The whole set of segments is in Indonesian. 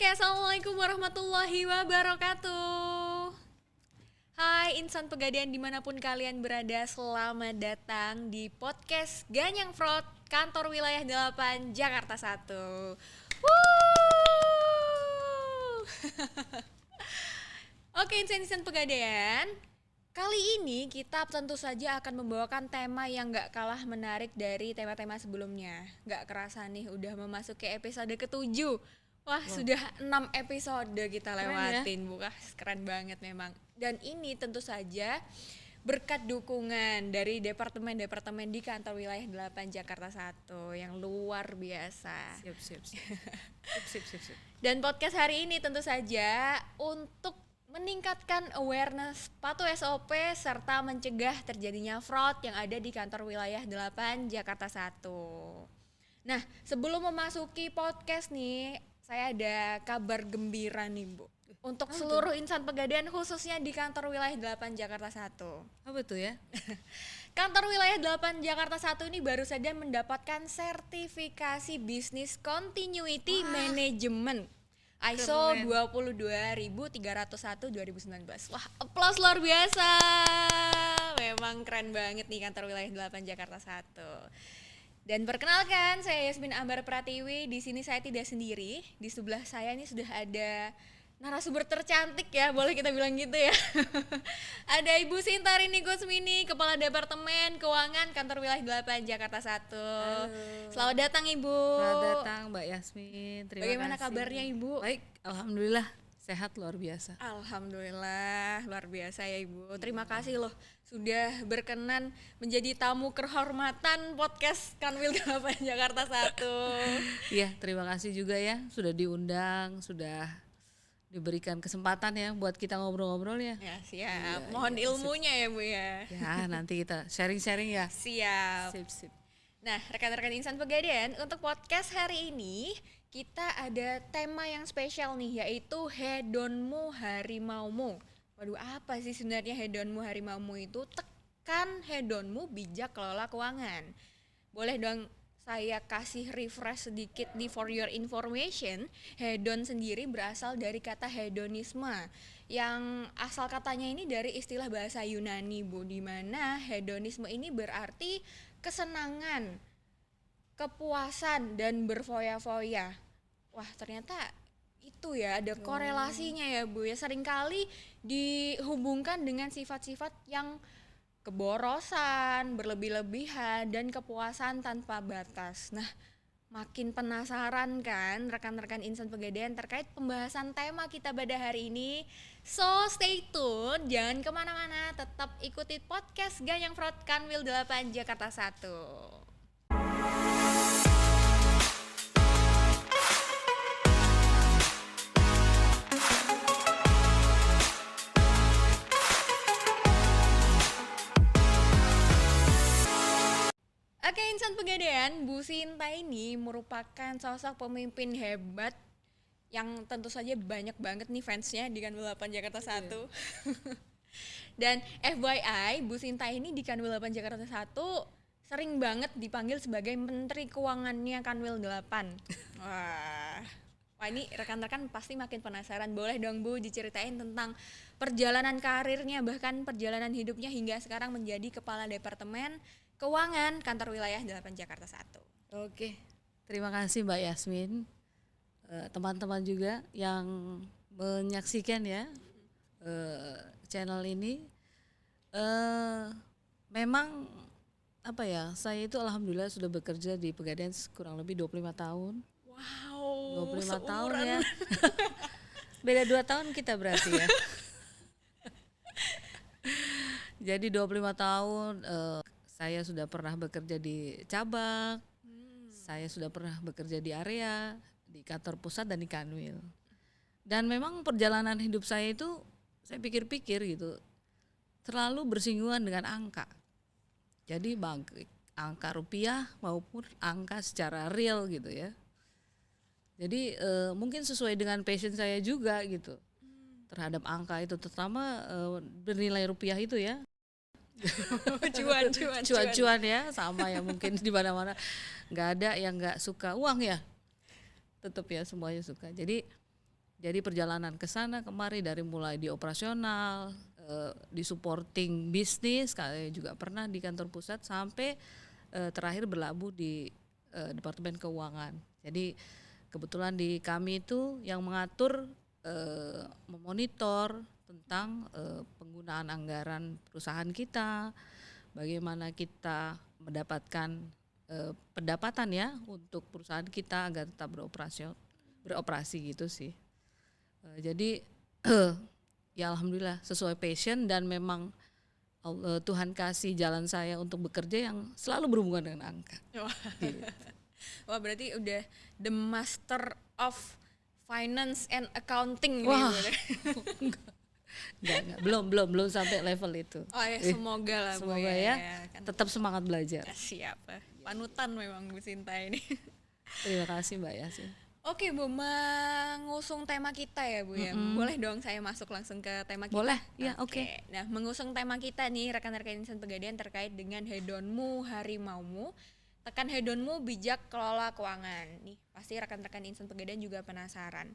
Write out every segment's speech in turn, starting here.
Assalamualaikum warahmatullahi wabarakatuh. Hai insan Pegadaian dimanapun kalian berada, selamat datang di podcast Ganyang Fraud Kantor Wilayah 8 Jakarta 1. Oke insan-insan Pegadaian, kali ini kita tentu saja akan membawakan tema yang gak kalah menarik dari tema-tema sebelumnya. Gak kerasa nih udah memasuki episode ke-7. Wah, sudah 6 episode kita lewatin, bukan? Keren banget memang. Dan ini tentu saja berkat dukungan dari departemen-departemen di kantor wilayah 8 Jakarta 1 yang luar biasa. Siap. Dan podcast hari ini tentu saja untuk meningkatkan awareness, patuh SOP, serta mencegah terjadinya fraud yang ada di kantor wilayah 8 Jakarta 1. Nah, sebelum memasuki podcast nih, saya ada kabar gembira nih Bu, untuk seluruh insan Pegadaian khususnya di kantor wilayah 8 Jakarta 1. Apa tuh ya? Kantor wilayah 8 Jakarta 1 ini baru saja mendapatkan sertifikasi Business Continuity Management ISO 22301 2019. Wah, aplaus luar biasa. Memang keren banget nih kantor wilayah 8 Jakarta 1. Dan perkenalkan, saya Yasmin Ambar Pratiwi. Di sini saya tidak sendiri. Di sebelah saya ini sudah ada narasumber tercantik ya, boleh kita bilang gitu ya. Ada Ibu Sintarini Kusmini, Kepala Departemen Keuangan Kantor Wilayah 8 Jakarta 1. Halo. Selamat datang Ibu. Selamat datang Mbak Yasmin. Terima Bagaimana kasih. kabarnya Ibu? Baik, alhamdulillah sehat luar biasa. Alhamdulillah, luar biasa ya Ibu. Terima kasih loh sudah berkenan menjadi tamu kehormatan podcast Kanwil 8 Jakarta 1. Iya, terima kasih juga ya sudah diundang, sudah diberikan kesempatan ya buat kita ngobrol-ngobrol ya. Ya siap, mohon ilmunya ya Bu ya. Ya, nanti kita sharing-sharing ya. Siap. Sip. Nah, rekan-rekan insan Pegadaian, untuk podcast hari ini kita ada tema yang spesial nih, yaitu hedonmu harimaumu. Waduh, apa sih sebenarnya hedonmu harimaumu itu? Tekan hedonmu, bijak kelola keuangan. Boleh dong saya kasih refresh sedikit nih for your information. Hedon sendiri berasal dari kata hedonisme, yang asal katanya ini dari istilah bahasa Yunani Bu, di mana hedonisme ini berarti kesenangan, kepuasan, dan berfoya-foya. Wah, ternyata itu ya ada korelasinya ya Bu ya. Seringkali dihubungkan dengan sifat-sifat yang keborosan, berlebih-lebihan, dan kepuasan tanpa batas. Nah, makin penasaran kan rekan-rekan insan Pegadaian terkait pembahasan tema kita pada hari ini. So stay tune, jangan kemana-mana, tetap ikuti podcast Ganyang Fraud Kanwil 8 Jakarta 1. Oke insan Pegadaian, Bu Sinta ini merupakan sosok pemimpin hebat yang tentu saja banyak banget nih fansnya di Kanwil 8 Jakarta 1. Dan FYI, Bu Sinta ini di Kanwil 8 Jakarta 1 sering banget dipanggil sebagai Menteri Keuangannya Kanwil 8. Wah ini rekan-rekan pasti makin penasaran. Boleh dong Bu diceritain tentang perjalanan karirnya, bahkan perjalanan hidupnya hingga sekarang menjadi Kepala Departemen Keuangan Kantor Wilayah 8 Jakarta 1. Oke. Terima kasih Mbak Yasmin. Teman-teman juga yang menyaksikan ya channel ini. Memang apa ya, saya itu alhamdulillah sudah bekerja di Pegadaian kurang lebih 25 tahun. Wow, 25 tahun seumuran. ya. Beda 2 tahun kita berarti ya. Jadi 25 tahun saya sudah pernah bekerja di cabang. Saya sudah pernah bekerja di area, di kantor pusat dan di Kanwil. Dan memang perjalanan hidup saya itu saya pikir-pikir gitu terlalu bersinggungan dengan angka. Jadi angka rupiah maupun angka secara real gitu ya. Jadi mungkin sesuai dengan passion saya juga gitu terhadap angka itu, terutama bernilai rupiah itu ya. Cuan ya, sama ya mungkin di mana-mana. Nggak ada yang nggak suka uang ya, tetap ya semuanya suka. Jadi Jadi perjalanan ke sana kemari dari mulai di operasional, di supporting bisnis, saya juga pernah di kantor pusat sampai terakhir berlabuh di Departemen Keuangan. Jadi kebetulan di kami itu yang mengatur, memonitor tentang penggunaan anggaran perusahaan kita, bagaimana kita mendapatkan pendapatan ya untuk perusahaan kita agar tetap beroperasi gitu sih. Jadi ya alhamdulillah sesuai passion dan memang Tuhan kasih jalan saya untuk bekerja yang selalu berhubungan dengan angka. Wah. Gitu. Wah, berarti udah the master of finance and accounting Wah. nih. Enggak, belum sampai level itu. Oh ya, semoga lah Bu Semoga ya, kan. tetap semangat belajar. Siap. Panutan memang Bu Sinta ini. Terima kasih Mbak Yasin. Oke Bu, mengusung tema kita ya Bu ya. Boleh dong saya masuk langsung ke tema kita? Boleh, ya oke. Nah, mengusung tema kita nih rekan-rekan Insan Pegadaian terkait dengan hedonmu harimaumu. Tekan hedonmu, bijak kelola keuangan. Nih, pasti rekan-rekan Insan Pegadaian juga penasaran.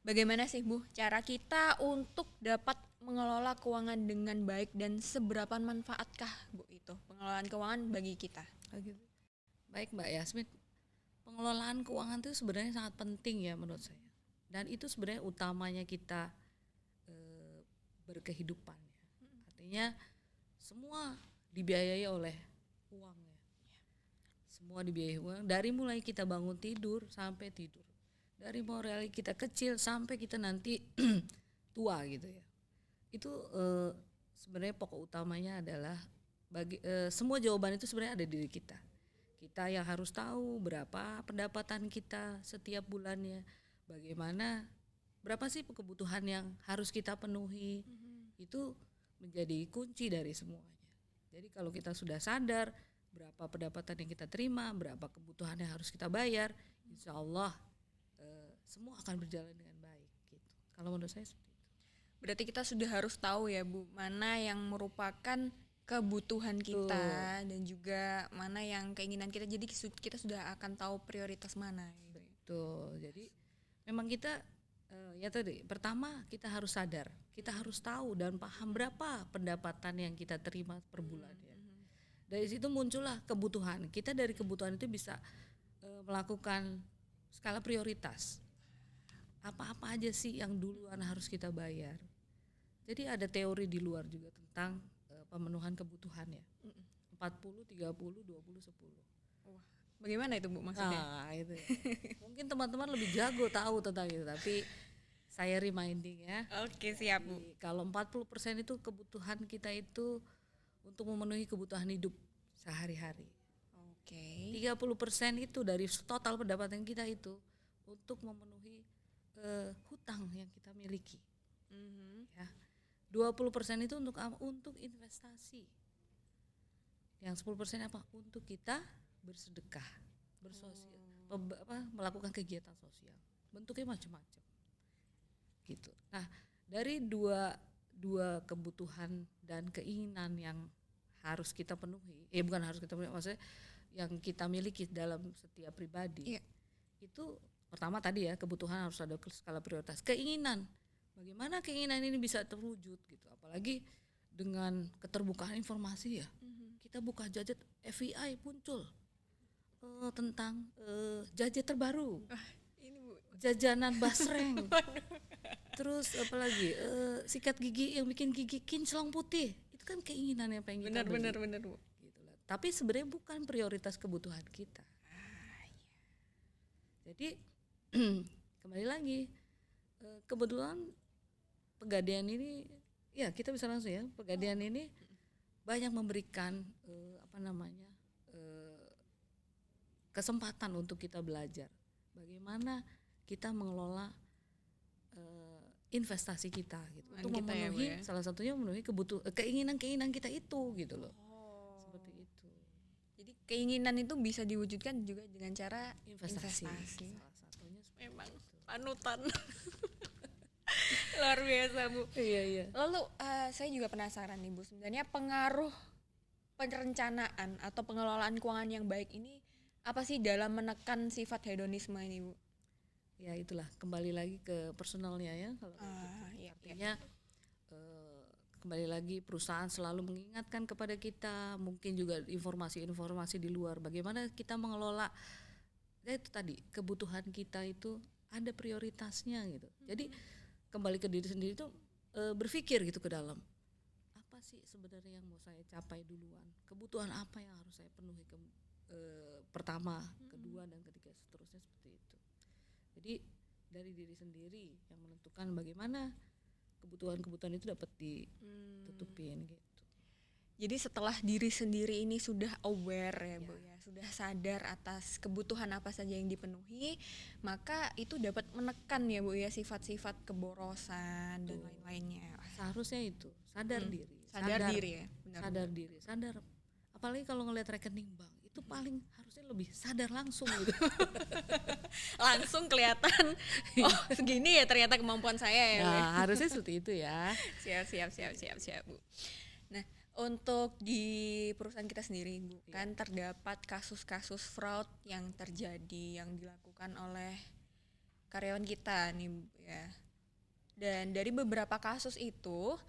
Bagaimana sih Bu cara kita untuk dapat mengelola keuangan dengan baik dan seberapa manfaatkah Bu itu pengelolaan keuangan bagi kita? Baik Mbak Yasmin, pengelolaan keuangan itu sebenarnya sangat penting ya menurut saya. Dan itu sebenarnya utamanya kita berkehidupan ya. Artinya semua dibiayai oleh uang ya. Semua dibiayai uang dari mulai kita bangun tidur sampai tidur. Dari mulai kita kecil sampai kita nanti tua gitu ya. Itu sebenarnya pokok utamanya adalah semua jawaban itu sebenarnya ada di diri kita. Kita yang harus tahu berapa pendapatan kita setiap bulannya, bagaimana berapa sih kebutuhan yang harus kita penuhi. Itu menjadi kunci dari semuanya. Jadi kalau kita sudah sadar berapa pendapatan yang kita terima, berapa kebutuhan yang harus kita bayar, insya Allah semua akan berjalan dengan baik gitu. Kalau menurut saya seperti itu. Berarti kita sudah harus tahu ya Bu, mana yang merupakan kebutuhan kita dan juga mana yang keinginan kita. Jadi kita sudah akan tahu prioritas mana gitu. Betul. Jadi memang kita ya tadi pertama kita harus sadar, kita harus tahu dan paham berapa pendapatan yang kita terima per bulan ya. Dari situ muncullah kebutuhan. Kita dari kebutuhan itu bisa melakukan skala prioritas. Apa-apa aja sih yang duluan harus kita bayar. Jadi ada teori di luar juga tentang pemenuhan kebutuhan ya. 40, 30, 20, 10. Wah, bagaimana itu Bu maksudnya? Nah, itu ya. Mungkin teman-teman lebih jago tahu tentang itu, tapi saya reminding ya. Oke, siap Bu. Jadi, kalau 40% itu kebutuhan kita itu untuk memenuhi kebutuhan hidup sehari-hari. Oke. 30% itu dari total pendapatan kita itu untuk memenuhi hutang yang kita miliki. Ya. 20% itu untuk apa? Untuk investasi. Yang 10% apa? Untuk kita bersedekah, bersosial, melakukan kegiatan sosial. Bentuknya macam-macam. Gitu. Nah, dari dua kebutuhan dan keinginan yang harus kita penuhi, bukan harus kita penuhi, maksudnya yang kita miliki dalam setiap pribadi. Iya. Itu pertama tadi ya, kebutuhan harus ada skala prioritas. Keinginan, bagaimana keinginan ini bisa terwujud gitu. Apalagi dengan keterbukaan informasi ya. Kita buka gadget, FBI muncul tentang gadget terbaru. Ini Bu. Jajanan basreng. Terus apalagi sikat gigi yang bikin gigi kinclong putih. Itu kan keinginan yang pengen kita beli. Benar Bu. Gitu lah. Tapi sebenarnya bukan prioritas kebutuhan kita. Jadi kembali lagi, kebetulan Pegadaian ini ya kita bisa langsung ya, Pegadaian ini banyak memberikan kesempatan untuk kita belajar bagaimana kita mengelola investasi kita gitu untuk kita memenuhi ya, Bu, ya? salah satunya memenuhi keinginan kita itu gitu loh. Seperti itu. Jadi keinginan itu bisa diwujudkan juga dengan cara Investasi. investasi. Salah satunya Memang panutan. Luar biasa Bu. Iya. Lalu saya juga penasaran nih Bu, sebenarnya pengaruh perencanaan atau pengelolaan keuangan yang baik ini apa sih dalam menekan sifat hedonisme ini Bu? ya itulah kembali lagi ke personalnya ya kalau kayak gitu. Iya, iya. Artinya kembali lagi perusahaan selalu mengingatkan kepada kita, mungkin juga informasi-informasi di luar bagaimana kita mengelola ya itu tadi kebutuhan kita itu ada prioritasnya gitu. Jadi kembali ke diri sendiri itu berpikir gitu ke dalam apa sih sebenarnya yang mau saya capai duluan, kebutuhan apa yang harus saya penuhi pertama, kedua dan ketiga seterusnya seperti itu. Jadi dari diri sendiri yang menentukan bagaimana kebutuhan-kebutuhan itu dapat ditutupin gitu. Jadi setelah diri sendiri ini sudah aware ya Bu ya, sudah sadar atas kebutuhan apa saja yang dipenuhi, maka itu dapat menekan ya Bu ya sifat-sifat keborosan dan lain-lainnya. Seharusnya itu sadar diri, Sadar diri ya, benar. sadar diri, sadar. Apalagi kalau ngelihat rekening bank itu paling harusnya lebih sadar langsung gitu. Langsung kelihatan, oh segini ya ternyata kemampuan saya ya Bu. Nah, harusnya seperti itu ya. Siap Bu. Nah, untuk di perusahaan kita sendiri Bu, kan terdapat kasus-kasus fraud yang terjadi yang dilakukan oleh karyawan kita nih Bu ya. Dan dari beberapa kasus itu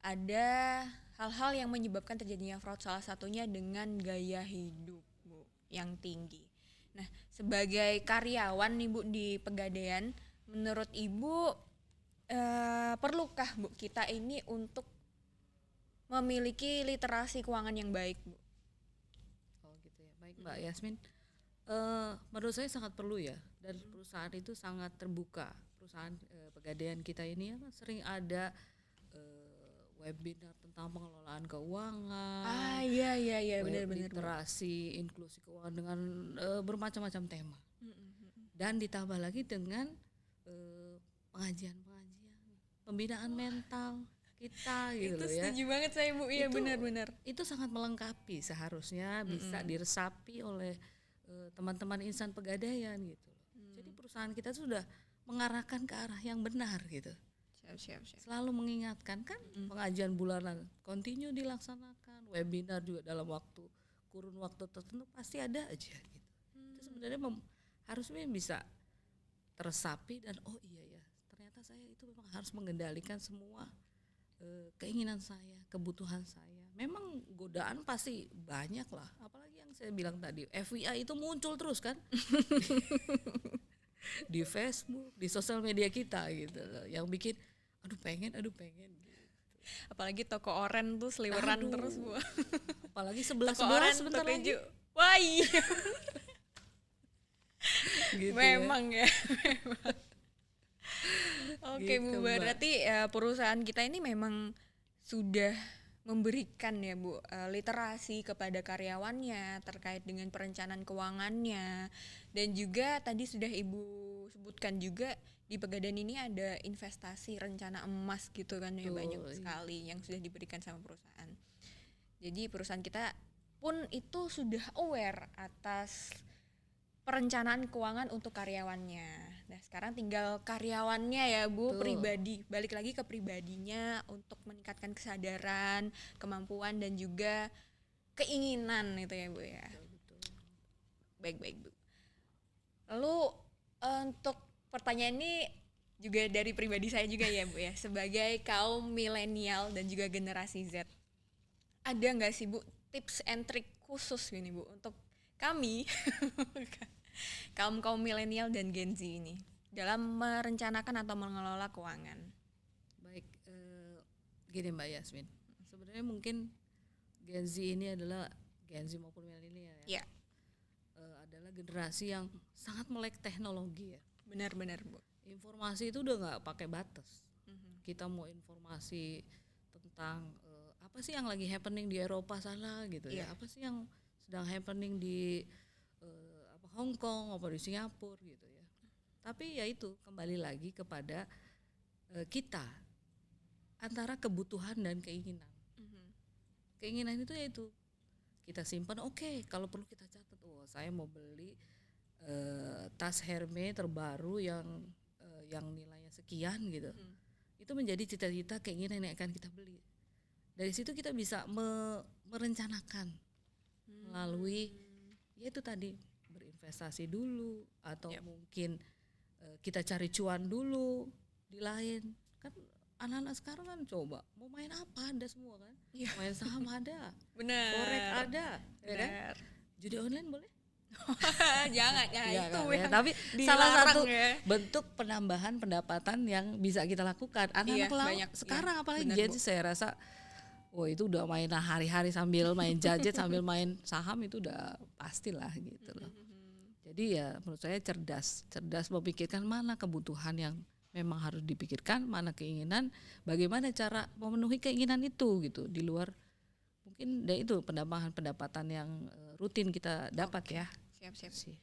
ada hal-hal yang menyebabkan terjadinya fraud, salah satunya dengan gaya hidup Bu yang tinggi. Nah, sebagai karyawan nih Bu di Pegadaian, menurut Ibu perlukah Bu kita ini untuk memiliki literasi keuangan yang baik Bu? Oh gitu ya. Baik Mbak Yasmin. Menurut saya sangat perlu ya. Dan perusahaan itu sangat terbuka. Perusahaan Pegadaian kita ini ya, sering ada webinar tentang pengelolaan keuangan. Iya benar-benar. Literasi, inklusi keuangan dengan bermacam-macam tema. Dan ditambah lagi dengan pengajian-pengajian, pembinaan mental kita gitu Itu loh ya. setuju banget saya Bu, iya benar-benar. Itu sangat melengkapi, seharusnya bisa diresapi oleh teman-teman insan Pegadaian gitu loh. Jadi perusahaan kita sudah mengarahkan ke arah yang benar gitu. Siap. Selalu mengingatkan kan pengajian bulanan continue dilaksanakan, webinar juga dalam kurun waktu tertentu pasti ada aja gitu. Itu sebenarnya harusnya bisa teresapi dan oh iya ya ternyata saya itu memang harus mengendalikan semua keinginan saya, kebutuhan saya. Memang godaan pasti banyak lah, apalagi yang saya bilang tadi FYI itu muncul terus kan di Facebook, di sosial media kita gitu loh, yang bikin aduh pengen gitu. Apalagi toko oren tuh seliweran terus Bu. Apalagi Toko oren sebentar toko lagi. hijau. Wah iya. Gitu Memang ya. Oke Gitu, Bu, Mbak. berarti perusahaan kita ini memang sudah memberikan ya Bu literasi kepada karyawannya terkait dengan perencanaan keuangannya, dan juga tadi sudah Ibu sebutkan juga di Pegadaian ini ada investasi rencana emas gitu kan ya, banyak sekali yang sudah diberikan sama perusahaan. Jadi perusahaan kita pun itu sudah aware atas perencanaan keuangan untuk karyawannya. Nah sekarang tinggal karyawannya ya Bu, pribadi, balik lagi ke pribadinya untuk meningkatkan kesadaran, kemampuan dan juga keinginan itu ya Bu ya. Baik Bu. Lalu untuk pertanyaan ini juga dari pribadi saya juga ya Bu ya, sebagai kaum milenial dan juga generasi Z, ada nggak sih Bu tips and trick khusus gini Bu untuk kami kaum milenial dan Gen Z ini dalam merencanakan atau mengelola keuangan? Baik, gini Mbak Yasmin, sebenarnya mungkin Gen Z ini adalah Gen Z maupun milenial ya, adalah generasi yang sangat melek teknologi ya. Benar Bu. Informasi itu udah nggak pakai batas. Kita mau informasi tentang apa sih yang lagi happening di Eropa sana gitu ya, apa sih yang sedang happening di Hong Kong maupun di Singapura gitu ya. Tapi ya itu kembali lagi kepada kita antara kebutuhan dan keinginan. Keinginan itu yaitu kita simpan, oke, kalau perlu kita catat, saya mau beli tas Hermes terbaru yang nilainya sekian gitu. Itu menjadi cita-cita keinginan yang akan kita beli. Dari situ kita bisa merencanakan melalui yaitu tadi berinvestasi dulu atau mungkin kita cari cuan dulu di lain. Kan anak-anak sekarang kan coba mau main apa ada semua kan. Iya. Main saham ada, Benar. forex ada, ya kan? Benar. Judi online boleh? Jangan ya, Iya itu kan, yang ya. Tapi dilarang salah satu ya. bentuk penambahan pendapatan yang bisa kita lakukan. Anak-anak banyak, sekarang iya. apalagi Benar, Gen Bu. Z saya rasa, wah itu udah main hari-hari sambil main gadget sambil main saham itu udah pastilah gitu loh. Jadi ya menurut saya cerdas memikirkan mana kebutuhan yang memang harus dipikirkan, mana keinginan, bagaimana cara memenuhi keinginan itu gitu di luar mungkin itu penambahan pendapatan yang rutin kita dapat ya. Siap. Sih.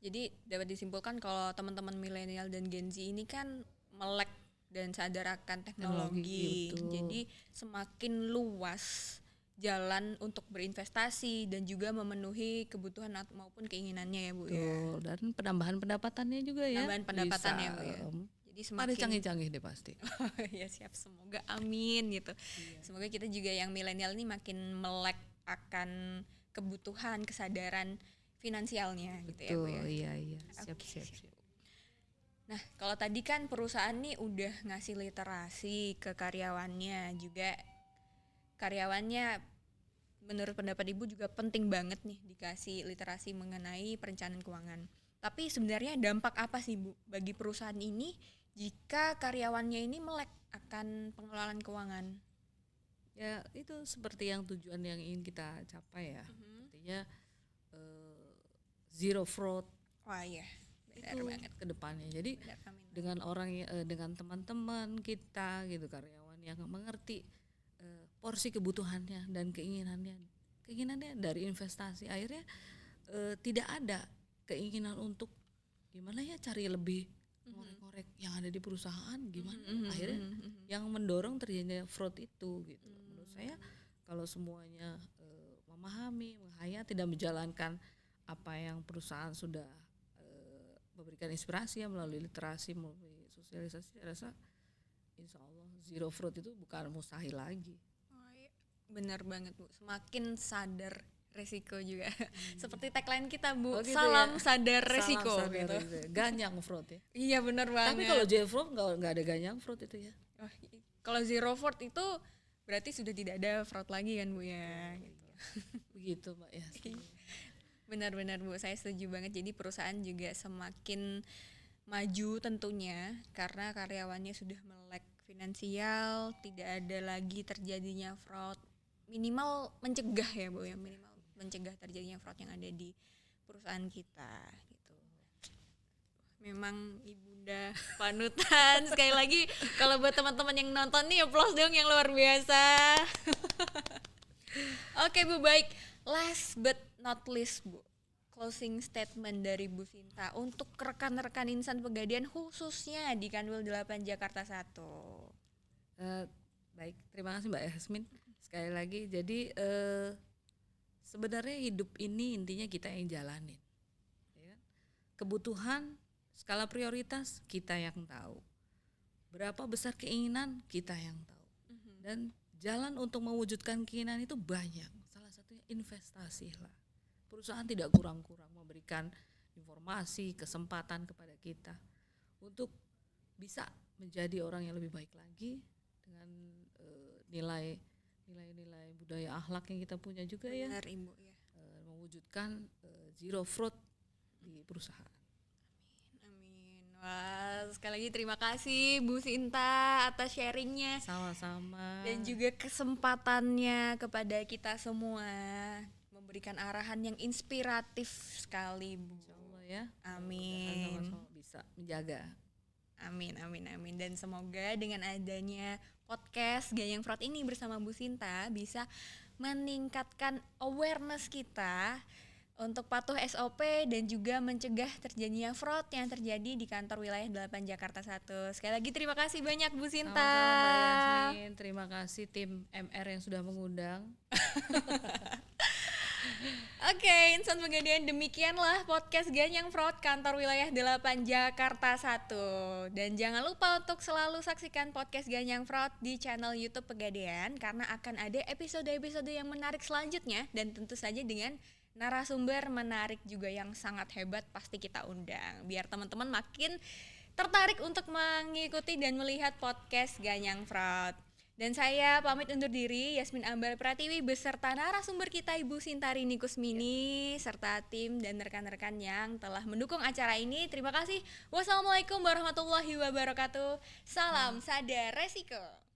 Jadi dapat disimpulkan kalau teman-teman milenial dan Gen Z ini kan melek dan sadar akan teknologi. Betul. Jadi semakin luas jalan untuk berinvestasi dan juga memenuhi kebutuhan maupun keinginannya ya Bu ya. Betul. Dan penambahan pendapatannya juga ya. Penambahan pendapatannya, Bu, ya. Jadi Ada semakin canggih-canggih deh pasti. ya siap, semoga amin gitu. Semoga kita juga yang milenial ini makin melek akan kebutuhan, kesadaran finansialnya gitu ya Bu ya. Betul, iya. Siap. Nah, kalau tadi kan perusahaan nih udah ngasih literasi ke karyawannya, juga karyawannya menurut pendapat Ibu juga penting banget nih dikasih literasi mengenai perencanaan keuangan. Tapi sebenarnya dampak apa sih Bu bagi perusahaan ini jika karyawannya ini melek akan pengelolaan keuangan? Ya itu seperti yang tujuan yang ingin kita capai ya. Artinya zero fraud Wah iya, benar itu banget. ke depannya. Jadi Benar, amin. dengan orang dengan teman-teman kita gitu, karyawan yang mengerti porsi kebutuhannya dan keinginannya dari investasi, akhirnya tidak ada keinginan untuk gimana ya cari lebih ngorek-ngorek yang ada di perusahaan gimana, akhirnya yang mendorong terjadinya fraud itu gitu. Menurut saya kalau semuanya memahami, menghayati dan menjalankan apa yang perusahaan sudah memberikan inspirasi ya melalui literasi, melalui sosialisasi, saya rasa insya Allah zero fraud itu bukan mustahil lagi. Oh, iya. Benar banget Bu, semakin sadar resiko juga. Seperti tagline kita Bu, Oh, gitu salam ya? sadar resiko Salam sadar gitu. resiko. Ganyang fraud ya. Iya benar banget. Tapi kalau zero fraud nggak ada ganyang fraud itu ya. Oh, kalau zero fraud itu berarti sudah tidak ada fraud lagi kan Bu ya gitu. Begitu Mbak ya. Benar-benar Bu, saya setuju banget. Jadi perusahaan juga semakin maju tentunya karena karyawannya sudah melek finansial, tidak ada lagi terjadinya fraud. Minimal mencegah ya Bu ya, minimal mencegah terjadinya fraud yang ada di perusahaan kita gitu. Memang ibunda panutan. Sekali lagi kalau buat teman-teman yang nonton nih applause dong yang luar biasa. Oke Bu, baik. Last but not least Bu, closing statement dari Bu Sinta untuk rekan-rekan Insan Pegadaian khususnya di Kanwil 8 Jakarta 1. Baik, terima kasih Mbak Yasmin. Sekali lagi, jadi sebenarnya hidup ini intinya kita yang jalanin. Ya. Kebutuhan, skala prioritas kita yang tahu. Berapa besar keinginan kita yang tahu. Dan jalan untuk mewujudkan keinginan itu banyak. Salah satunya investasi lah. Perusahaan tidak kurang-kurang memberikan informasi, kesempatan kepada kita untuk bisa menjadi orang yang lebih baik lagi dengan nilai-nilai budaya akhlak yang kita punya juga. Benar, ya. Ibu ya. Mewujudkan zero fraud di perusahaan. Amin. Wah, sekali lagi terima kasih Bu Sinta atas sharingnya. Sama-sama. Dan juga kesempatannya kepada kita semua, memberikan arahan yang inspiratif sekali Bu. Insyaallah ya. Amin. Sama-sama bisa menjaga. Amin. Dan semoga dengan adanya podcast Gayeng Fraud ini bersama Bu Sinta bisa meningkatkan awareness kita untuk patuh SOP dan juga mencegah terjadinya fraud yang terjadi di kantor wilayah 8 Jakarta 1. Sekali lagi terima kasih banyak Bu Sinta. Sama-sama Mbak Yasmin, terima kasih tim MR yang sudah mengundang. Oke, Insan Pegadaian, demikianlah podcast Gayeng Fraud kantor wilayah 8 Jakarta 1. Dan jangan lupa untuk selalu saksikan podcast Gayeng Fraud di channel YouTube Pegadaian karena akan ada episode-episode yang menarik selanjutnya dan tentu saja dengan narasumber menarik juga yang sangat hebat pasti kita undang biar teman-teman makin tertarik untuk mengikuti dan melihat podcast Ganyang Fraud. Dan saya pamit undur diri, Yasmin Ambal Pratiwi beserta narasumber kita Ibu Sintarini Kusmini serta tim dan rekan-rekan yang telah mendukung acara ini. Terima kasih. Wassalamualaikum warahmatullahi wabarakatuh. Salam sadar resiko.